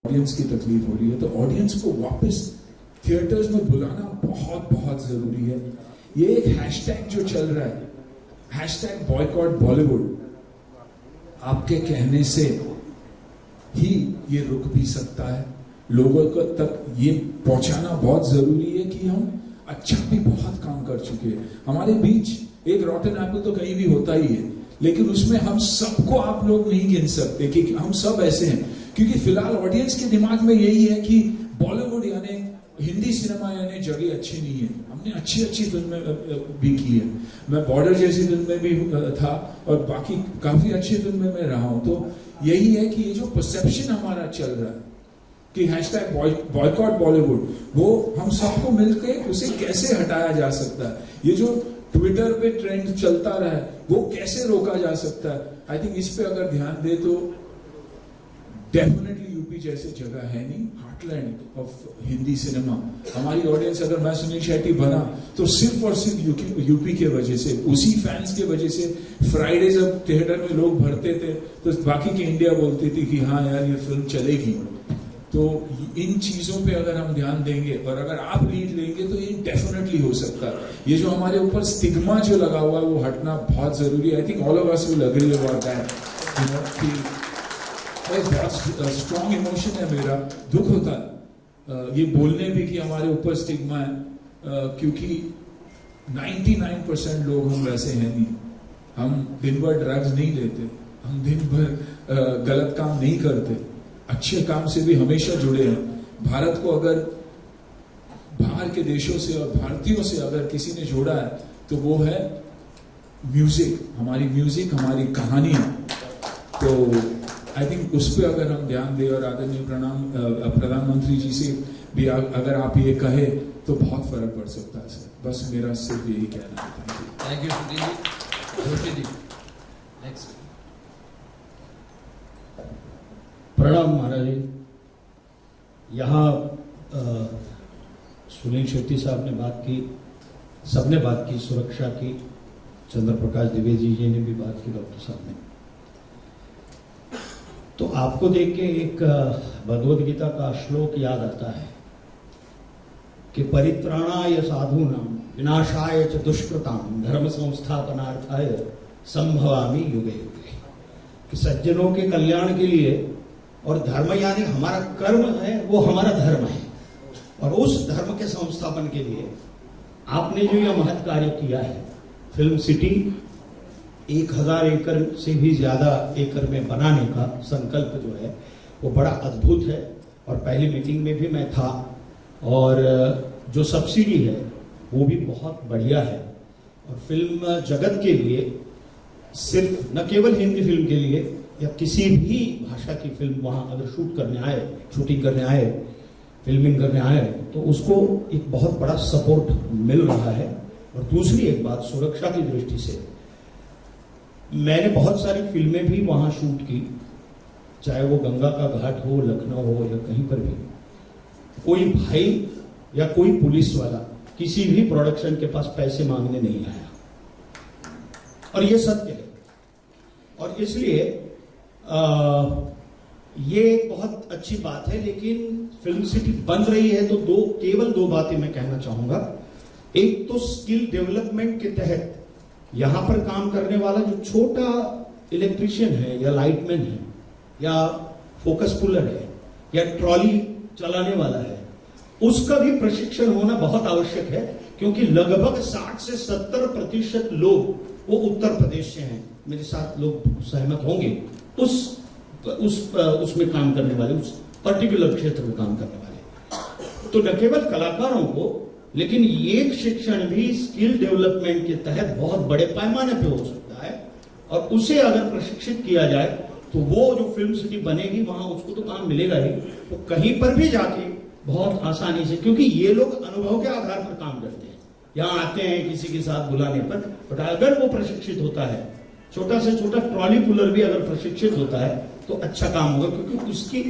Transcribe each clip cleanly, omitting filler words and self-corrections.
Audience की तकलीफ हो रही है, तो ऑडियंस को वापस थिएटर्स में बुलाना बहुत बहुत जरूरी है। ये एक हैशटैग जो चल रहा है, हैशटैग बॉयकॉट बॉलीवुड, आपके कहने से ही ये रुक भी सकता है। लोगों को तक ये पहुंचाना बहुत जरूरी है कि हम अच्छा भी बहुत काम कर चुके हैं। हमारे बीच एक रॉटन एप्पल तो कहीं भी होता ही है, लेकिन उसमें हम सबको आप लोग नहीं गिन सकते कि हम सब ऐसे हैं, क्योंकि फिलहाल ऑडियंस के दिमाग में यही है कि बॉलीवुड यानी हिंदी सिनेमा यानी जगह अच्छी नहीं है। हमने अच्छी अच्छी फिल्में भी की है, मैं बॉर्डर जैसी फिल्म में भी था और बाकी काफी अच्छी फिल्में में रहा हूं। तो यही है कि ये जो परसेप्शन हमारा चल रहा है कि हैशटैग बॉयकॉट बॉलीवुड, वो हम सबको मिलकर उसे कैसे हटाया जा सकता है। ये जो ट्विटर पे ट्रेंड चलता रहा है वो कैसे रोका जा सकता है। आई थिंक इस पे अगर ध्यान दे तो डेफिनेटली यूपी जैसे जगह है नहीं, हार्टलैंड ऑफ हिंदी सिनेमा। हमारी ऑडियंस, अगर मैं सुनील शेट्टी बना तो सिर्फ और सिर्फ यूपी के वजह से, उसी फैंस के वजह से। फ्राइडे जब थिएटर में लोग भरते थे तो बाकी की इंडिया बोलती थी कि हाँ यार ये फिल्म चलेगी। तो इन चीजों पे अगर हम ध्यान देंगे और अगर आप लीड लेंगे तो ये डेफिनेटली हो सकता है। ये जो हमारे ऊपर स्टिग्मा जो लगा हुआ है वो हटना बहुत जरूरी है। I think all of us will agree about that. बहुत स्ट्रॉन्ग इमोशन है मेरा, दुख होता है ये बोलने भी कि हमारे ऊपर स्टिग्मा है, क्योंकि 99% लोग हम वैसे हैं नहीं। हम दिन भर ड्रग्स नहीं लेते, हम दिन भर गलत काम नहीं करते, अच्छे काम से भी हमेशा जुड़े हैं। भारत को अगर बाहर के देशों से और भारतीयों से अगर किसी ने जोड़ा है तो वो है म्यूजिक, हमारी कहानी। तो आई थिंक उस पर अगर हम ध्यान दें और आदरणीय प्रधानमंत्री जी से भी अगर आप ये कहे तो बहुत फर्क पड़ सकता है सर। बस मेरा सिर्फ यही कहना है। Thank you Sunil ji. Next. प्रणाम महाराज जी। यहाँ सुनील शेट्टी साहब ने बात की, सबने बात की, सुरक्षा की, चंद्र प्रकाश द्विवेदी जी ने भी बात की, डॉक्टर साहब ने। तो आपको देख के एक भगवद गीता का श्लोक याद आता है कि परित्राणाय साधूनां विनाशाय च दुष्कृतां धर्म संस्थापनार्थाय संभवामि युगे युगे। कि सज्जनों के कल्याण के लिए, और धर्म यानी हमारा कर्म है, वो हमारा धर्म है, और उस धर्म के संस्थापन के लिए आपने जो यह महत् कार्य किया है, फिल्म सिटी 1000 एकड़ से भी ज्यादा एकड़ में बनाने का संकल्प जो है वो बड़ा अद्भुत है। और पहली मीटिंग में भी मैं था, और जो सब्सिडी है वो भी बहुत बढ़िया है। और फिल्म जगत के लिए, सिर्फ न केवल हिंदी फिल्म के लिए या किसी भी भाषा की फिल्म वहां अगर शूटिंग करने आए, फिल्मिंग करने आए, तो उसको एक बहुत बड़ा सपोर्ट मिल रहा है। और दूसरी एक बात, सुरक्षा की दृष्टि से मैंने बहुत सारी फिल्में भी वहां शूट की, चाहे वो गंगा का घाट हो, लखनऊ हो, या कहीं पर भी। कोई भाई या कोई पुलिस वाला किसी भी प्रोडक्शन के पास पैसे मांगने नहीं आया, और ये सत्य है। और इसलिए ये एक बहुत अच्छी बात है। लेकिन फिल्म सिटी बन रही है तो केवल दो बातें मैं कहना चाहूंगा। एक तो स्किल डेवलपमेंट के तहत यहां पर काम करने वाला जो छोटा इलेक्ट्रिशियन है, या लाइटमैन है, या फोकस पुलर है, या ट्रॉली चलाने वाला है, उसका भी प्रशिक्षण होना बहुत आवश्यक है। क्योंकि लगभग 60 से 70% लोग वो उत्तर प्रदेश से हैं। मेरे साथ लोग सहमत होंगे। उसमें काम करने वाले, उस पर्टिकुलर क्षेत्र में काम करने वाले। तो न केवल कलाकारों को, लेकिन ये शिक्षण भी स्किल डेवलपमेंट के तहत बहुत बड़े पैमाने पे हो सकता है। और उसे अगर प्रशिक्षित किया जाए तो वो जो फिल्म सिटी बनेगी वहां उसको तो काम मिलेगा ही, वो कहीं पर भी जाके बहुत आसानी से, क्योंकि ये लोग अनुभव के आधार पर काम करते हैं। यहाँ आते हैं किसी के साथ बुलाने पर, बट अगर वो प्रशिक्षित होता है, छोटा से छोटा ट्रॉली पुलर भी अगर प्रशिक्षित होता है तो अच्छा काम होगा। क्योंकि उसकी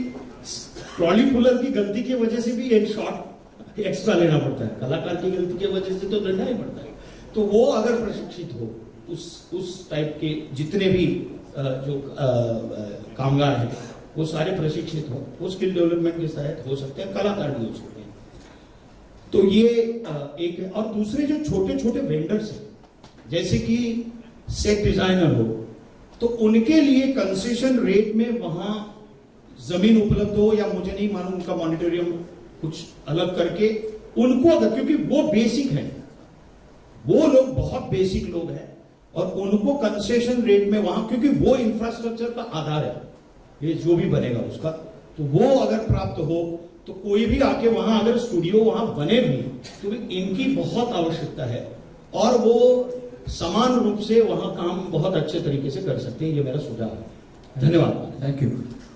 ट्रॉली पुलर की गलती की वजह से भी एक शॉट एक्स्ट्रा लेना पड़ता है, कलाकार की गलती की वजह से तो लेना ही पड़ता है। तो वो अगर प्रशिक्षित हो, उस टाइप के जितने भी जो कामगार हैं वो सारे प्रशिक्षित हो, वो स्किल डेवलपमेंट के तहत हो सकते हैं, कलाकार भी हो सकते हैं। तो ये एक है। और दूसरे जो छोटे छोटे वेंडर्स हैं, जैसे कि सेट डिजाइनर हो, तो उनके लिए कंसेशन रेट में वहां जमीन उपलब्ध हो, या मुझे नहीं मालूम उनका मॉनिटोरियम कुछ अलग करके उनको, अगर, क्योंकि वो बेसिक है, वो लोग बहुत बेसिक लोग हैं, और उनको कंसेशन रेट में वहां, क्योंकि वो इंफ्रास्ट्रक्चर का आधार है, ये जो भी बनेगा उसका, तो वो अगर प्राप्त हो तो कोई भी आके वहां अगर स्टूडियो वहां बने भी तो भी इनकी बहुत आवश्यकता है, और वो समान रूप से वहां काम बहुत अच्छे तरीके से कर सकते हैं। ये मेरा सुझाव है। धन्यवाद। Thank you.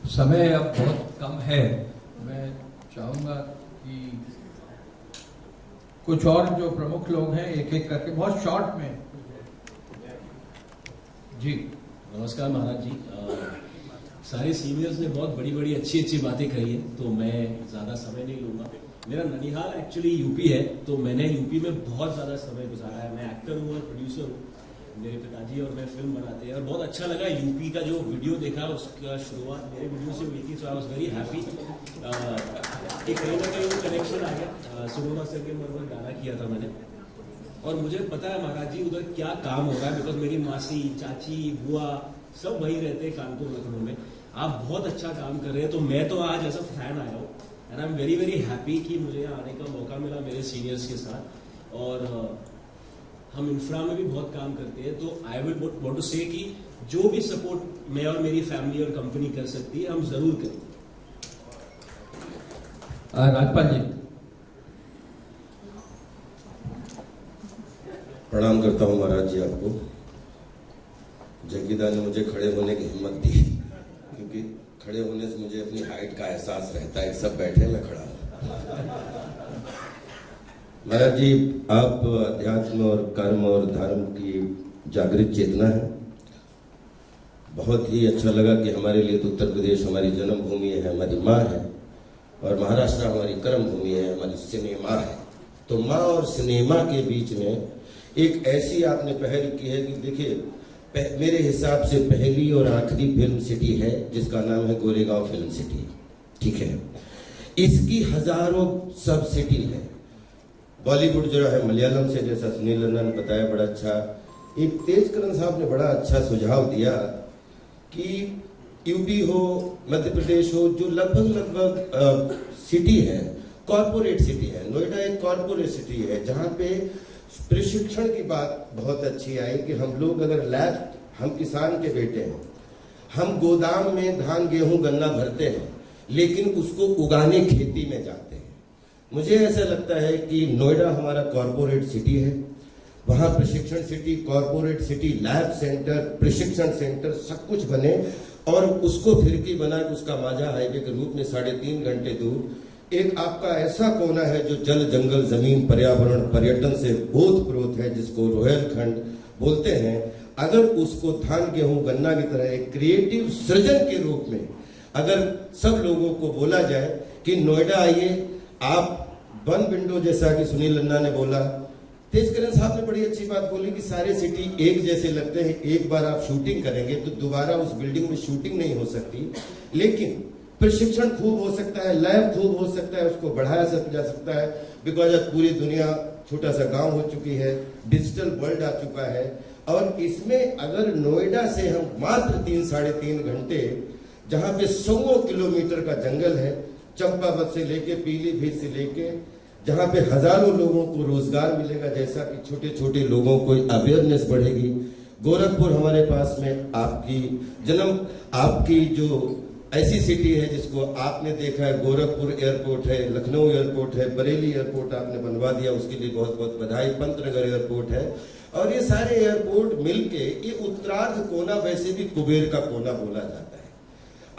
समय अब बहुत कम है, मैं चाहूंगा कि कुछ और जो प्रमुख लोग हैं एक एक करके बहुत शॉर्ट में। जी नमस्कार महाराज जी। सारे सीनियर्स ने बहुत बड़ी बड़ी अच्छी अच्छी बातें कही है, तो मैं ज़्यादा समय नहीं लूँगा। मेरा ननिहाल एक्चुअली यूपी है, तो मैंने यूपी में बहुत ज़्यादा समय गुजारा है। मैं एक्टर हूँ और प्रोड्यूसर हूँ, मेरे पिताजी और मैं फिल्म बनाते हैं, और बहुत अच्छा लगा यूपी का जो वीडियो देखा, उसका शुरुआत मेरे वीडियो से हुई थी, सो आई वॉज वेरी हैप्पी कि कहीं ना कहीं वो कनेक्शन आ गया। सुनोना सर के मरवर गाना किया था मैंने, और मुझे पता है महाराज जी उधर क्या काम हो रहा है, बिकॉज मेरी मासी, चाची, बुआ सब वहीं रहते हैं कानपुर, लखनऊ में। आप बहुत अच्छा काम कर रहे हैं, तो मैं तो आज ऐसा फैन आया हूँ, and I am very very happy कि मुझे यहाँ आने का मौका मिला मेरे सीनियर्स के साथ। और हम इंफ्रा में भी बहुत काम करते हैं, तो आई विल वांट टू से कि जो भी सपोर्ट मैं और मेरी फैमिली और कंपनी कर सकती है, हम जरूर करें। राजपाल जी। प्रणाम करता हूँ महाराज जी आपको। जग्गीदा ने मुझे खड़े होने की हिम्मत दी, क्योंकि खड़े होने से मुझे अपनी हाइट का एहसास रहता है। सब बैठे, मैं खड़ा हूँ। महाराज जी, आप अध्यात्म और कर्म और धर्म की जागृत चेतना है। बहुत ही अच्छा लगा कि हमारे लिए तो उत्तर प्रदेश हमारी जन्मभूमि है, हमारी माँ है, और महाराष्ट्र हमारी कर्म भूमि है, हमारी सिनेमा है। तो माँ और सिनेमा के बीच में एक ऐसी आपने पहल की है कि देखिए, मेरे हिसाब से पहली और आखिरी फिल्म सिटी है जिसका नाम है गोरेगांव फिल्म सिटी। ठीक है, इसकी हजारों सब सिटी है। बॉलीवुड जो है मलयालम से, जैसा सुनील नंदा ने बताया, बड़ा अच्छा। एक तेजकरण साहब ने बड़ा अच्छा सुझाव दिया कि यूपी हो, मध्य प्रदेश हो, जो लगभग सिटी है, कॉरपोरेट सिटी है। नोएडा एक कॉरपोरेट सिटी है, जहाँ पे प्रशिक्षण की बात बहुत अच्छी आई कि हम लोग अगर लैब, हम किसान के बेटे हैं, हम गोदाम में धान गेहूं गन्ना भरते हैं, लेकिन उसको उगाने खेती में जाते हैं। मुझे ऐसा लगता है कि नोएडा हमारा कॉरपोरेट सिटी है, वहां प्रशिक्षण city, corporate city, lab centre, प्रशिक्षण सेंटर सब कुछ बने, और उसको फिरकी बना के उसका माझा हाईवे के रूप में 3.5 घंटे दूर एक आपका ऐसा कोना है जो जल, जंगल, जमीन, पर्यावरण, पर्यटन से ओतप्रोत है, जिसको रोहेलखंड बोलते हैं। अगर उसको धान गेहूं गन्ना की तरह एक क्रिएटिव सृजन के रूप में अगर सब लोगों को बोला जाए कि नोएडा आइए, आप वन विंडो, जैसा कि सुनील नंदा ने बोला, तेजकरण साहब ने बड़ी अच्छी बात बोली कि सारे सिटी एक जैसे लगते हैं। एक बार आप शूटिंग करेंगे तो दोबारा उस बिल्डिंग में शूटिंग नहीं हो सकती, लेकिन प्रशिक्षण खूब हो सकता है, लैब खूब हो सकता है, उसको बढ़ाया जा सकता है। बिकॉज अब पूरी दुनिया छोटा सा गांव हो चुकी है, डिजिटल वर्ल्ड आ चुका है, और इसमें अगर नोएडा से हम मात्र 3-3.5 घंटे, जहां पे 100 किलोमीटर का जंगल है, चंपावत से लेके पीलीभीत से लेके, जहां पे हजारों लोगों को रोजगार मिलेगा, जैसा कि छोटे छोटे लोगों को अवेयरनेस बढ़ेगी। गोरखपुर हमारे पास में आपकी जो ऐसी सिटी है जिसको आपने देखा है, गोरखपुर एयरपोर्ट है, लखनऊ एयरपोर्ट है, बरेली एयरपोर्ट आपने बनवा दिया, उसके लिए बहुत बहुत बधाई। पंतनगर एयरपोर्ट है, और ये सारे एयरपोर्ट मिलके ये उत्तरार्ध कोना, वैसे भी कुबेर का कोना बोला जाता है।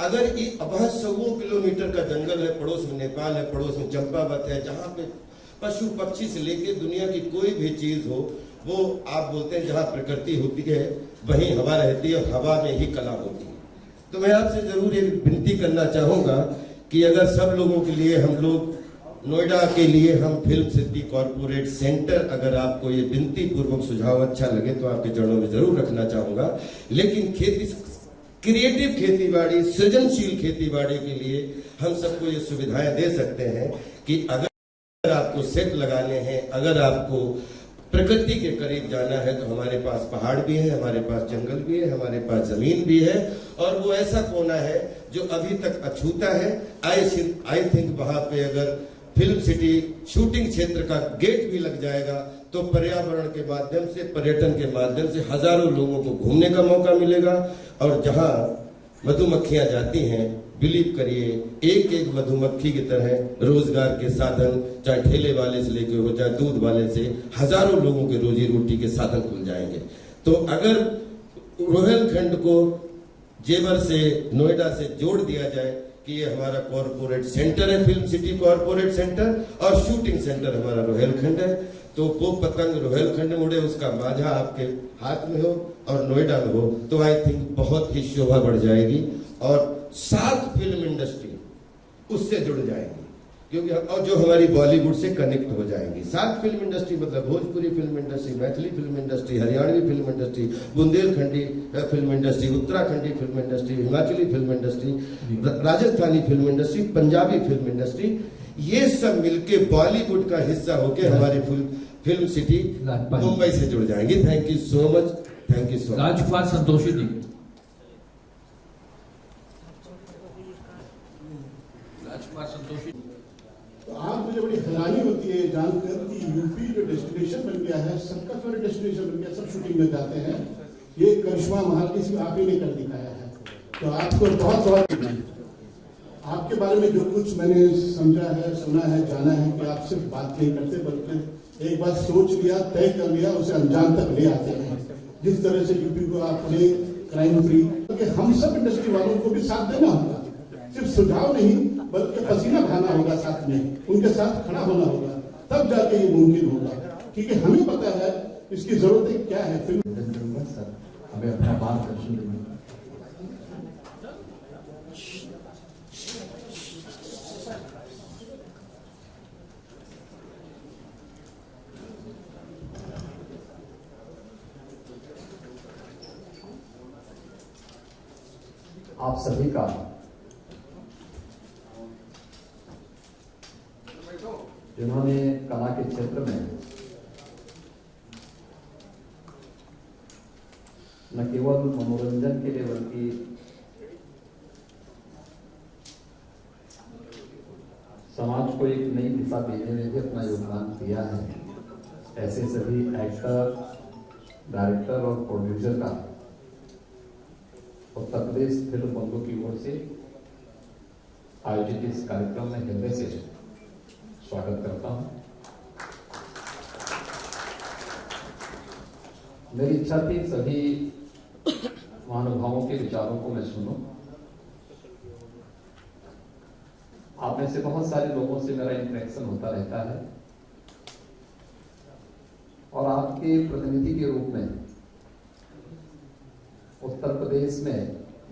अगर ये वहां 100 किलोमीटर का जंगल है, पड़ोस में नेपाल है, पड़ोस में चंपावत है, जहाँ पे पशु पक्षी से लेके दुनिया की कोई भी चीज हो, वो आप बोलते हैं जहाँ प्रकृति होती है वहीं हवा रहती है, और हवा में ही कला होती है। तो मैं आपसे जरूर ये विनती करना चाहूंगा कि अगर सब लोगों के लिए, हम लोग नोएडा के लिए हम फिल्म सिटी कॉरपोरेट सेंटर, अगर आपको ये विनती पूर्वक सुझाव अच्छा लगे तो आपके चरणों में जरूर रखना चाहूंगा। लेकिन खेती क्रिएटिव खेतीबाड़ी, सृजनशील खेतीबाड़ी के लिए हम सबको ये सुविधाएं दे सकते हैं कि अगर आपको सेट लगाने हैं, अगर आपको प्रकृति के करीब जाना है, तो हमारे पास पहाड़ भी है, हमारे पास जंगल भी है, हमारे पास जमीन भी है, और वो ऐसा कोना है जो अभी तक अछूता है। आई थिंक वहां पे अगर फिल्म सिटी शूटिंग क्षेत्र का गेट भी लग जाएगा तो पर्यावरण के माध्यम से, पर्यटन के माध्यम से हजारों लोगों को घूमने का मौका मिलेगा। और जहां मधुमक्खियां जाती हैं, बिलीव करिए, एक एक मधुमक्खी की तरह रोजगार के साधन, चाहे ठेले वाले से लेकर हो, चाहे दूध वाले से, हजारों लोगों के रोजी रोटी के साधन खुल जाएंगे। तो अगर रोहेलखंड को जेवर से, नोएडा से जोड़ दिया जाए कि ये हमारा कॉरपोरेट सेंटर है, फिल्म सिटी कॉरपोरेट सेंटर, और शूटिंग सेंटर हमारा रोहेलखंड है, तो वो पतंग रोहेलखंड में उड़े, उसका माझा आपके हाथ में हो और नोएडा में हो, तो आई थिंक बहुत ही शोभा बढ़ जाएगी और 7 फिल्म इंडस्ट्री उससे जुड़ जाएंगी, क्योंकि और जो हमारी बॉलीवुड से कनेक्ट हो जाएंगी। 7 फिल्म इंडस्ट्री मतलब Bhojpuri film industry, Maithili film industry, Haryanvi film industry, Bundelkhandi film industry, Uttarakhandi film industry, Himachali film industry, Rajasthani film industry, Punjabi film industry, ये सब मिलके बॉलीवुड का हिस्सा होके हमारी फिल्म सिटी मुंबई से जुड़ जाएंगी। Thank you so much, thank you so much. Rajkumar Santoshi ji. Rajkumar Santoshi. तो आज मुझे बड़ी हैरानी होती है जानकर कि यूपी जो डेस्टिनेशन बन गया है, सबका फेवरेट डेस्टिनेशन बन गया, सब शूटिंग में जाते हैं। ये करिश्मा महारानी सिर्फ आप ही ने कर दिखाया है, तो आपको बहुत बहुत आपके बारे में जो कुछ मैंने समझा है, सुना है, जाना है कि आप सिर्फ बात नहीं करते बल्कि एक बात सोच लिया, तय कर लिया, उसे अंजाम तक ले आते हैं। जिस तरह से यूपी को आपने क्राइम फ्री, क्योंकि हम सब इंडस्ट्री वालों को भी साथ देना होगा, सिर्फ सुझाव नहीं बल्कि पसीना बहाना होगा, साथ में उनके साथ खड़ा होना होगा, तब जाके ये मुमकिन होगा। क्योंकि हमें पता है इसकी जरूरतें क्या है। फिल्म सर हमें अपना बात कर आप सभी का जिन्होंने कला के क्षेत्र में न केवल मनोरंजन के लिए बल्कि समाज को एक नई दिशा देने में भी अपना योगदान दिया है, ऐसे सभी एक्टर, डायरेक्टर और प्रोड्यूसर का उत्तर प्रदेश फिल्म बंधु की ओर से आयोजित इस कार्यक्रम में हृदय से स्वागत करता हूं। मेरी इच्छा थी सभी महानुभावों के विचारों को मैं सुनूं। आप में से बहुत सारे लोगों से मेरा इंटरेक्शन होता रहता है और आपके प्रतिनिधि के रूप में उत्तर प्रदेश में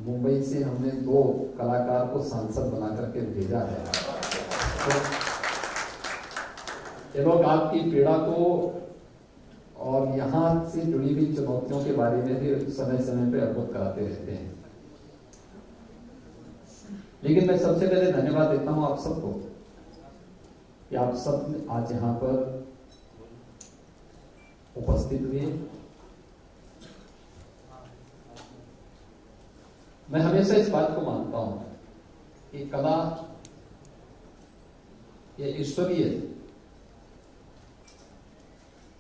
मुंबई से हमने 2 कलाकार को सांसद बना करके भेजा है। तो ये लोग आपकी पीड़ा को और यहाँ से जुड़ी हुई चुनौतियों के बारे में भी समय समय पे अवगत कराते रहते हैं। लेकिन मैं सबसे पहले धन्यवाद देता हूं आप सबको कि आप सब आज यहाँ पर उपस्थित हुए। मैं हमेशा इस बात को मानता हूं कि कला ये ईश्वरीय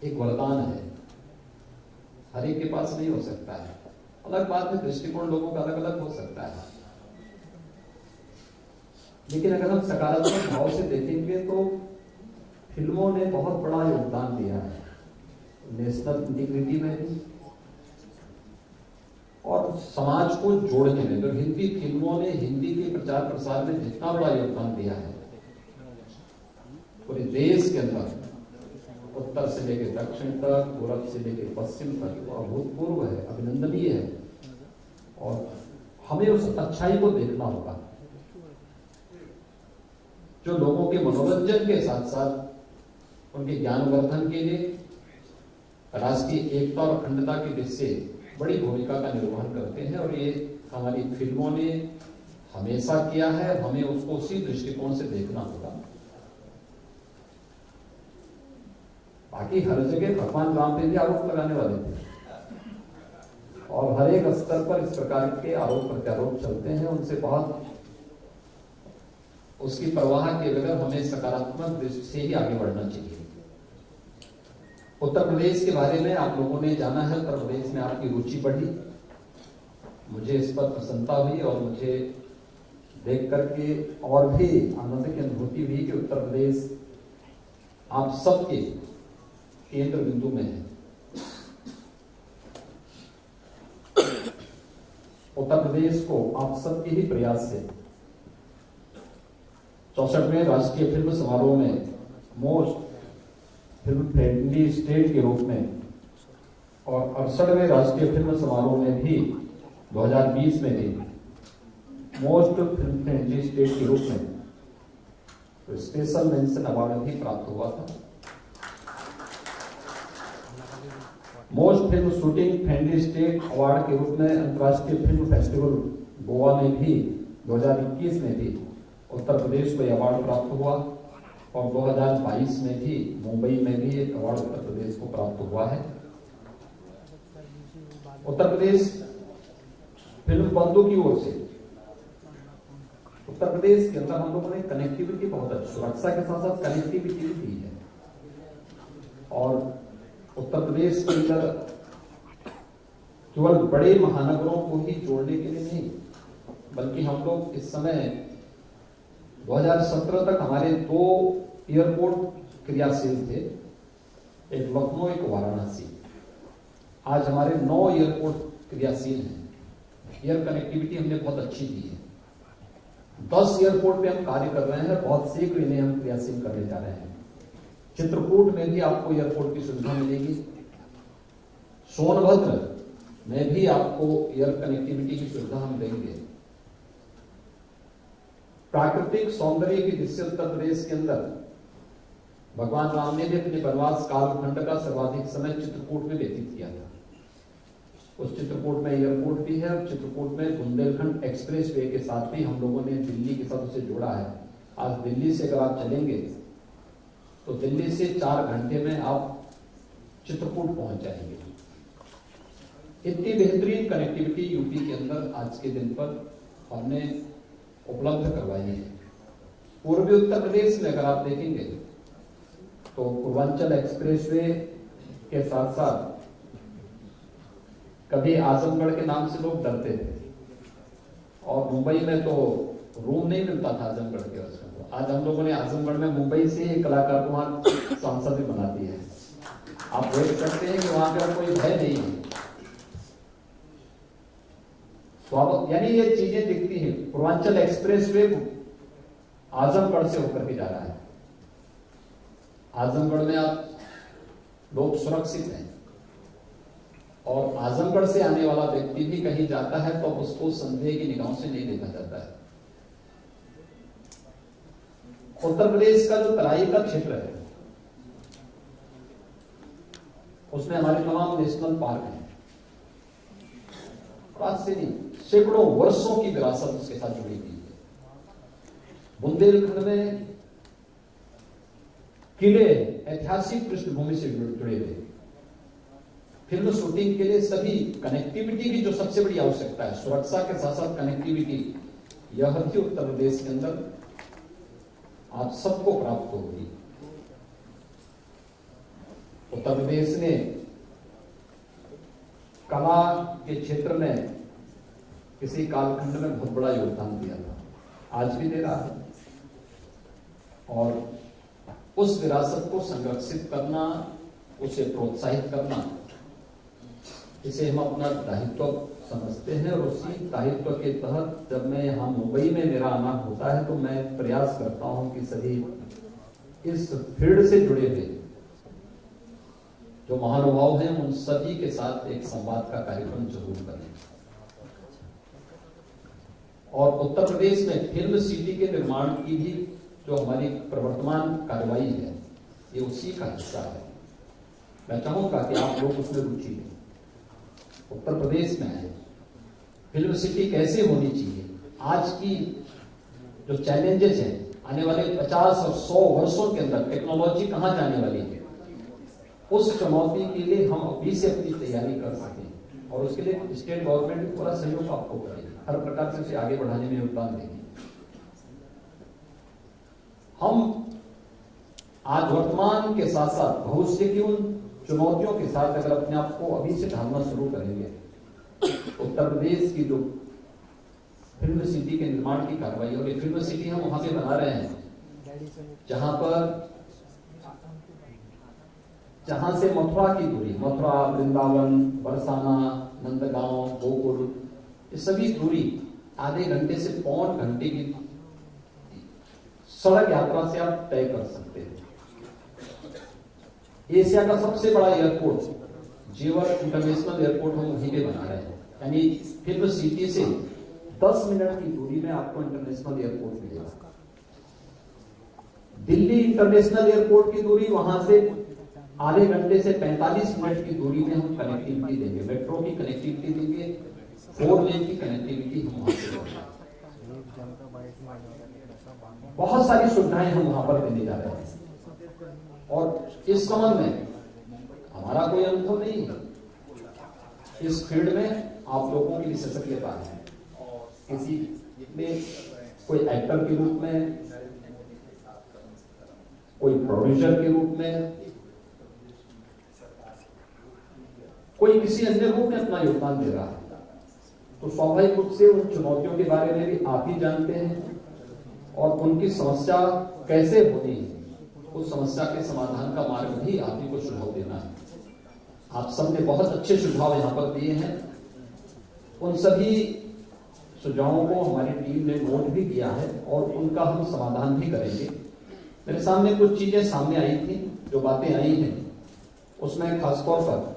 एक वरदान है, हर एक के पास नहीं हो सकता है। अलग बात है, दृष्टिकोण लोगों का अलग अलग हो सकता है, लेकिन अगर हम सकारात्मक भाव से देखेंगे तो फिल्मों ने बहुत बड़ा योगदान दिया है नेशनल इंटीग्रिटी में भी और समाज को जोड़ने में। तो हिंदी फिल्मों ने हिंदी के प्रचार प्रसार में जितना बड़ा योगदान दिया है पूरे देश के अंदर, उत्तर से लेकर दक्षिण तक, पूर्व से लेकर पश्चिम तक, अभूतपूर्व है, अभिनंदनीय है। और हमें उस अच्छाई को देखना होगा जो लोगों के मनोरंजन के साथ साथ उनके ज्ञानवर्धन के लिए राष्ट्रीय एकता और अखंडता की दिशा से बड़ी भूमिका का निर्वहन करते हैं। और ये हमारी फिल्मों ने हमेशा किया है, हमें उसको उसी दृष्टिकोण से देखना होगा। बाकी हर जगह भगवान राम पे भी आरोप लगाने वाले थे और हर एक स्तर पर इस प्रकार के आरोप प्रत्यारोप चलते हैं, उनसे बहुत उसकी परवाह के बगैर हमें सकारात्मक दृष्टि से ही आगे बढ़ना चाहिए। उत्तर प्रदेश के बारे में आप लोगों ने जाना है, उत्तर प्रदेश में आपकी रुचि बढ़ी, मुझे इस पर प्रसन्नता हुई और मुझे देख करके और भी आनंद की अनुभूति हुई कि उत्तर प्रदेश आप सबके केंद्र बिंदु में है। उत्तर प्रदेश को आप सबके ही प्रयास से 64वें राष्ट्रीय फिल्म समारोह में मोस्ट फिल्म फ्रेंडली स्टेट के रूप में और 68वें राष्ट्रीय फिल्म समारोह में भी 2020 में भी मोस्ट फिल्म फ्रेंडली स्टेट के रूप में तो स्पेशल मेंशन अवार्ड भी प्राप्त हुआ था। Most film shooting friendly state award के रूप में अंतर्राष्ट्रीय फिल्म फेस्टिवल गोवा में भी 2021 में भी उत्तर प्रदेश को अवार्ड प्राप्त हुआ और 2022 में भी मुंबई में भी एक अवार्ड उत्तर प्रदेश को प्राप्त हुआ है। उत्तर प्रदेश फिल्म बंधु की ओर से उत्तर प्रदेश के अंदर हम लोगों ने कनेक्टिविटी बहुत अच्छी, सुरक्षा के साथ साथ कनेक्टिविटी भी दी है और उत्तर प्रदेश के अंदर केवल बड़े महानगरों को ही जोड़ने के लिए नहीं, बल्कि हम लोग इस समय 2017 तक हमारे 2 एयरपोर्ट क्रियाशील थे, एक लखनऊ एक वाराणसी। आज हमारे 9 एयरपोर्ट क्रियाशील हैं। एयर कनेक्टिविटी हमने बहुत अच्छी दी है। 10 एयरपोर्ट पे हम कार्य कर रहे हैं, बहुत शीघ्र इन्हें हम क्रियाशील करने जा रहे हैं। चित्रकूट में भी आपको एयरपोर्ट की सुविधा मिलेगी, सोनभद्र में भी आपको एयर कनेक्टिविटी की सुविधा हम देंगे। प्राकृतिक सौंदर्य की दृष्टि उत्तर प्रदेश के अंदर भगवान राम ने भी अपने वनवास कालखंड का सर्वाधिक समय चित्रकूट में व्यतीत किया था। उस चित्रकूट में एयरपोर्ट भी है और चित्रकूट में बुंदेलखंड एक्सप्रेस वे के साथ भी हम लोगों ने दिल्ली के साथ उसे जोड़ा है। आज दिल्ली से अगर आप चलेंगे तो दिल्ली से 4 घंटे में आप चित्रकूट पहुंच जाएंगे। इतनी बेहतरीन कनेक्टिविटी यूपी के अंदर आज के दिन पर हमने उपलब्ध करवाई है। पूर्वी उत्तर प्रदेश में अगर आप देखेंगे तो पूर्वांचल एक्सप्रेसवे के साथ साथ कभी आजमगढ़ के नाम से लोग डरते थे और मुंबई में तो रूम नहीं मिलता था आजमगढ़ के उसमें। आज हम लोगों ने आजमगढ़ में मुंबई से ही कलाकार को वहां सांसद भी बना दिए हैं। आप देख सकते हैं कि वहां पर कोई भय नहीं है। यानी ये चीजें दिखती हैं। पूर्वांचल एक्सप्रेस वे आजमगढ़ से होकर के जा रहा है। आजमगढ़ में आप लोग सुरक्षित हैं और आजमगढ़ से आने वाला व्यक्ति भी कहीं जाता है तो उसको संदेह की निगाहों से नहीं देखा जाता है। उत्तर प्रदेश का जो तराई का क्षेत्र है उसमें हमारे तमाम नेशनल पार्क हैं। आज से नहीं, सैकड़ों वर्षों की विरासत उसके साथ जुड़ी हुई है। बुंदेलखंड में किले ऐतिहासिक पृष्ठभूमि से जुड़े हुए। फिल्म शूटिंग के लिए सभी कनेक्टिविटी की जो सबसे बड़ी आवश्यकता है, सुरक्षा के साथ साथ कनेक्टिविटी, यह भी उत्तर प्रदेश के अंदर आप सबको प्राप्त होगी। उत्तर प्रदेश ने कला के क्षेत्र में किसी कालखंड में बहुत बड़ा योगदान दिया था, आज भी दे रहा है। और उस विरासत को संरक्षित करना, उसे प्रोत्साहित करना, इसे हम अपना दायित्व समझते हैं। और उसी दायित्व के तहत जब मैं यहाँ मुंबई में मेरा आना होता है तो मैं प्रयास करता हूं कि सभी इस फील्ड से जुड़े हुए जो महानुभाव हैं उन सभी के साथ एक संवाद का कार्यक्रम जरूर करें। और उत्तर प्रदेश में फिल्म सिटी के निर्माण की भी जो हमारी प्रवर्तमान कार्रवाई है ये उसी का हिस्सा है। मैं चाहूंगा कि आप लोग उसमें रुचि लें, उत्तर प्रदेश में आए, फिल्म सिटी कैसे होनी चाहिए, आज की जो चैलेंजेस हैं, आने वाले 50 और 100 वर्षों के अंदर टेक्नोलॉजी कहां जाने वाली है, उस चुनौती के लिए हम अभी से अपनी तैयारी कर सकें। और उसके लिए स्टेट गवर्नमेंट भी पूरा सहयोग आपको करेगी, हर प्रकार से उसे आगे बढ़ाने में योगदान देगी। हम आज वर्तमान के साथ साथ भविष्य की उन चुनौतियों के साथ अगर अपने आप को अभी से ढालना शुरू करेंगे, उत्तर प्रदेश की जो फिल्म सिटी के निर्माण की कार्रवाई, और ये फिल्म सिटी हम वहां पे बना रहे हैं जहां से मथुरा की दूरी, मथुरा, वृंदावन, बरसाना, नंदगांव, गोकुल, ये सभी दूरी आधे घंटे से पौन घंटे की सड़क यात्रा से आप तय कर सकते हैं। एशिया का सबसे बड़ा एयरपोर्ट जेवर इंटरनेशनल एयरपोर्ट हम वहीं पे बना रहे हैं, यानी फिल्म सिटी से 10 मिनट की दूरी में आपको इंटरनेशनल एयरपोर्ट मिलेगा। दिल्ली इंटरनेशनल एयरपोर्ट की दूरी वहां से आधे घंटे से 45 मिनट की दूरी में हम कनेक्टिविटी देंगे, मेट्रो की कनेक्टिविटी देंगे, 4 लेन की कनेक्टिविटी हम वहां से देंगे। बहुत सारी सुविधाएं हम वहां पर देने जा रहे हैं। और इस संबंध में हमारा कोई अनुभव नहीं है, इस फील्ड में आप लोगों की विशेषज्ञता है। किसी में कोई एक्टर के रूप में, कोई प्रोड्यूसर के रूप में, कोई किसी अन्य रूप में अपना योगदान दे रहा है, तो स्वाभाविक रूप से उन चुनौतियों के बारे में भी आप ही जानते हैं और उनकी समस्या कैसे होनी है, उस समस्या के समाधान का मार्ग भी आप ही को सुझाव देना है। आप सबने बहुत अच्छे सुझाव यहां पर दिए हैं, उन सभी सुझावों को हमारी टीम ने नोट भी किया है और उनका हम समाधान भी करेंगे। मेरे सामने कुछ चीजें सामने आई थी, जो बातें आई हैं उसमें खासतौर पर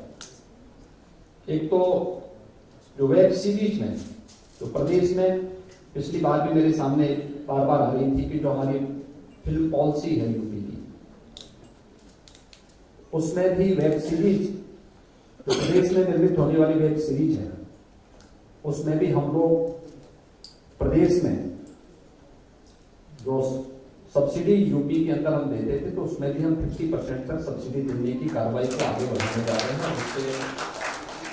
एक तो जो वेब सीरीज में जो प्रदेश में पिछली बार भी मेरे सामने बार बार आ रही थी कि जो हमारी फिल्म पॉलिसी है यूपी की, उसमें भी वेब सीरीज जो प्रदेश में निर्मित होने वाली वेब सीरीज है, उसमें भी हम लोग प्रदेश में जो सब्सिडी यूपी के अंदर हम देते थे, तो उसमें भी हम 50% तक सब्सिडी देने की कार्रवाई को आगे बढ़ाने जा रहे हैं, जिससे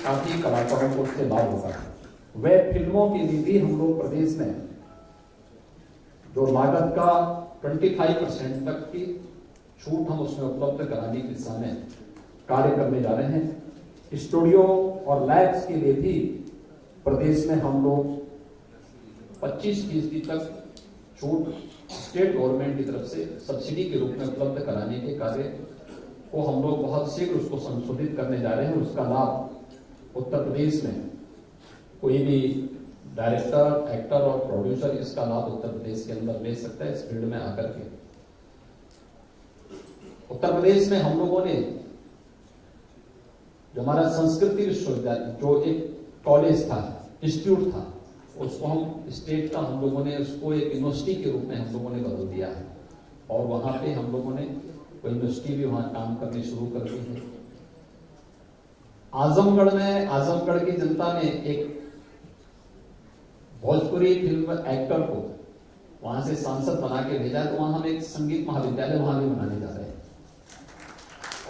काफी कलाकारों को उससे लाभ होगा। वेब फिल्मों के लिए भी हम लोग प्रदेश में जो लागत का 25% तक की छूट हम उसमें उपलब्ध कराने की दिशा में कार्य करने जा रहे हैं। स्टूडियो और लैब्स के लिए भी प्रदेश में हम लोग 25% तक छूट स्टेट गवर्नमेंट की तरफ से सब्सिडी के रूप में उपलब्ध कराने के कार्य को हम लोग बहुत शीघ्र उसको संशोधित करने जा रहे हैं। उसका लाभ उत्तर प्रदेश में कोई भी डायरेक्टर, एक्टर और प्रोड्यूसर इसका लाभ उत्तर प्रदेश के अंदर ले सकता है, इस फील्ड में आकर के। उत्तर प्रदेश में हम लोगों ने जो हमारा संस्कृति विश्वविद्यालय जो एक कॉलेज था, इंस्टीट्यूट था, उसको हम स्टेट का हम लोगों ने उसको एक यूनिवर्सिटी के रूप में हम लोगों ने बदल दिया है और वहां पे हम लोगों ने कोई यूनिवर्सिटी भी वहां काम करनी शुरू कर दी है। आजमगढ़ में आजमगढ़ की जनता ने एक भोजपुरी फिल्म एक्टर को वहां से सांसद बना के भेजा, तो वहां हम एक संगीत महाविद्यालय वहां भी बनाने जा रहे हैं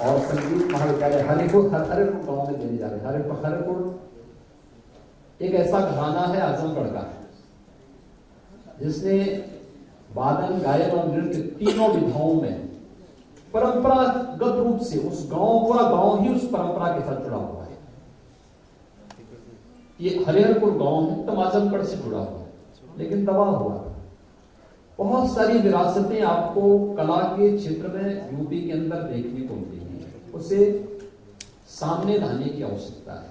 और संगीत महाविद्यालय हरिपुर गांव में देने जा रहे हैं। हरिपुर एक ऐसा घराना है आजमगढ़ का जिसने वादन, गायन और नृत्य तीनों विधाओं में परंपरागत रूप से उस गांव, पूरा गांव ही उस परंपरा के साथ जुड़ा हुआ है। ये हरिहरपुर गांव है, तो आजमगढ़ से जुड़ा हुआ है, लेकिन दबा हुआ है। बहुत सारी विरासतें आपको कला के क्षेत्र में यूपी के अंदर देखने को मिलेगी, उसे सामने लाने की आवश्यकता है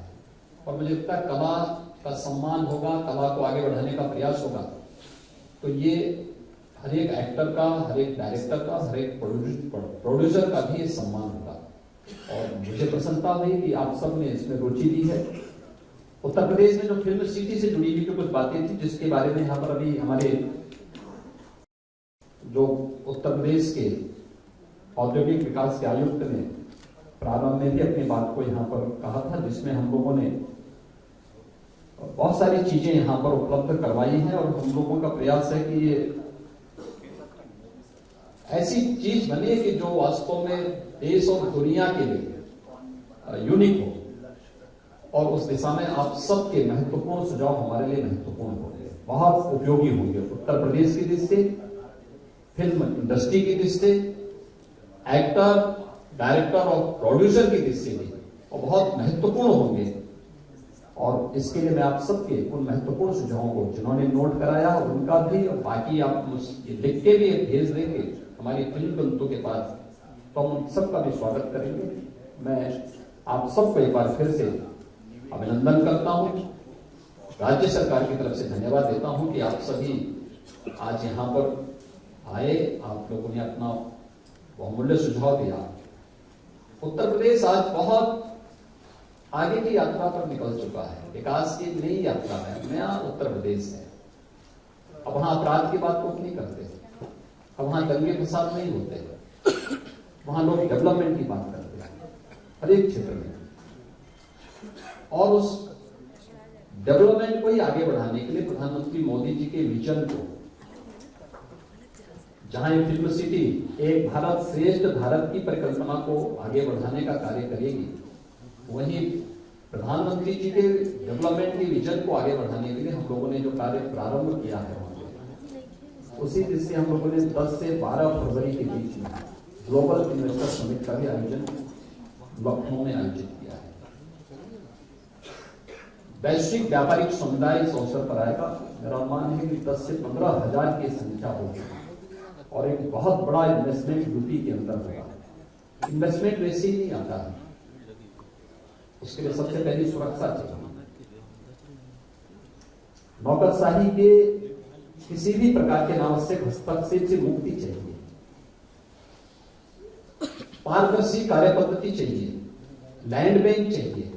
और मुझे लगता है कला का सम्मान होगा, कला को आगे बढ़ाने का प्रयास होगा, तो ये हर एक एक्टर का, हर एक डायरेक्टर का, हर एक प्रोड्यूसर का भी सम्मान होगा। और मुझे प्रसन्नता हुई कि आप सब ने इसमें रुचि ली है। उत्तर प्रदेश में जो फिल्म सिटी से जुड़ी हुई तो कुछ बातें थी जिसके बारे में यहाँ पर अभी हमारे जो उत्तर प्रदेश के औद्योगिक विकास के आयुक्त ने प्रारंभ में भी अपनी बात को यहाँ पर कहा था, जिसमें हम लोगों ने बहुत सारी चीजें यहाँ पर उपलब्ध करवाई हैं और हम लोगों का प्रयास है कि ये ऐसी चीज बने कि जो वास्तव में देश और दुनिया के लिए यूनिक हो, और उस दिशा में आप सबके महत्वपूर्ण सुझाव हमारे लिए महत्वपूर्ण होंगे, बहुत उपयोगी होंगे। उत्तर प्रदेश की दृष्टि से, फिल्म इंडस्ट्री की दृष्टि से, एक्टर, डायरेक्टर और प्रोड्यूसर की दृष्टि से और बहुत महत्वपूर्ण होंगे। और इसके लिए मैं आप सबके उन महत्वपूर्ण सुझावों को जिन्होंने नोट कराया उनका भी, और बाकी आप लिख के भी भेज देंगे हमारी फिल्म बंधुओं के पास, तो हम उन सबका भी स्वागत करेंगे। मैं आप सबको एक बार फिर से अभिनंदन करता हूं, राज्य सरकार की तरफ से धन्यवाद देता हूं कि आप सभी आज यहां पर आए, आप लोगों ने अपना बहुमूल्य सुझाव दिया। उत्तर प्रदेश आज बहुत आगे की यात्रा पर निकल चुका है, विकास की नई यात्रा है, नया उत्तर प्रदेश है। अब वहां अपराध की बात तो नहीं करते, अब वहां दंगे फसाद नहीं होते, वहां लोग डेवलपमेंट की बात करते हैं हर एक क्षेत्र में। और उस डेवलपमेंट को ही आगे बढ़ाने के लिए प्रधानमंत्री मोदी जी के विजन को, जहां ये फिल्म सिटी एक भारत श्रेष्ठ भारत की परिकल्पना को आगे बढ़ाने का कार्य करेगी, वहीं प्रधानमंत्री जी के डेवलपमेंट के विजन को आगे बढ़ाने के लिए हम लोगों ने जो कार्य प्रारंभ किया है, उसी दृष्टि हम लोगों ने 10 से 12 फरवरी के बीच में ग्लोबल इन्वेस्टर समिट का भी आयोजन लखनऊ में आयोजित किया है। वैश्विक व्यापारिक समुदाय इस अवसर पर आएगा। मेरा अनुमान है कि 10 से 15 हजार की संख्या होगी और एक बहुत बड़ा इन्वेस्टमेंट यूपी के अंदर होगा। इन्वेस्टमेंट वैसे ही नहीं आता है, उसके लिए सबसे पहली सुरक्षा चाहिए। नौकरशाही के किसी भी प्रकार के अनावश्यक हस्तक्षेप से मुक्ति चाहिए, पारदर्शी कार्य पद्धति चाहिए, लैंड बैंक चाहिए,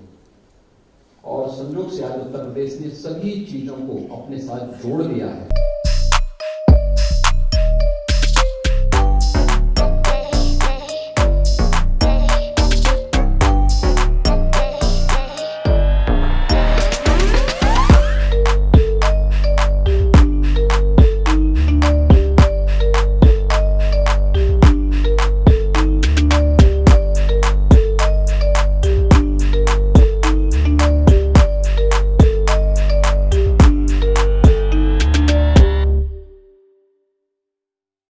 और संयोग से आज उत्तर प्रदेश ने सभी चीजों को अपने साथ जोड़ दिया है।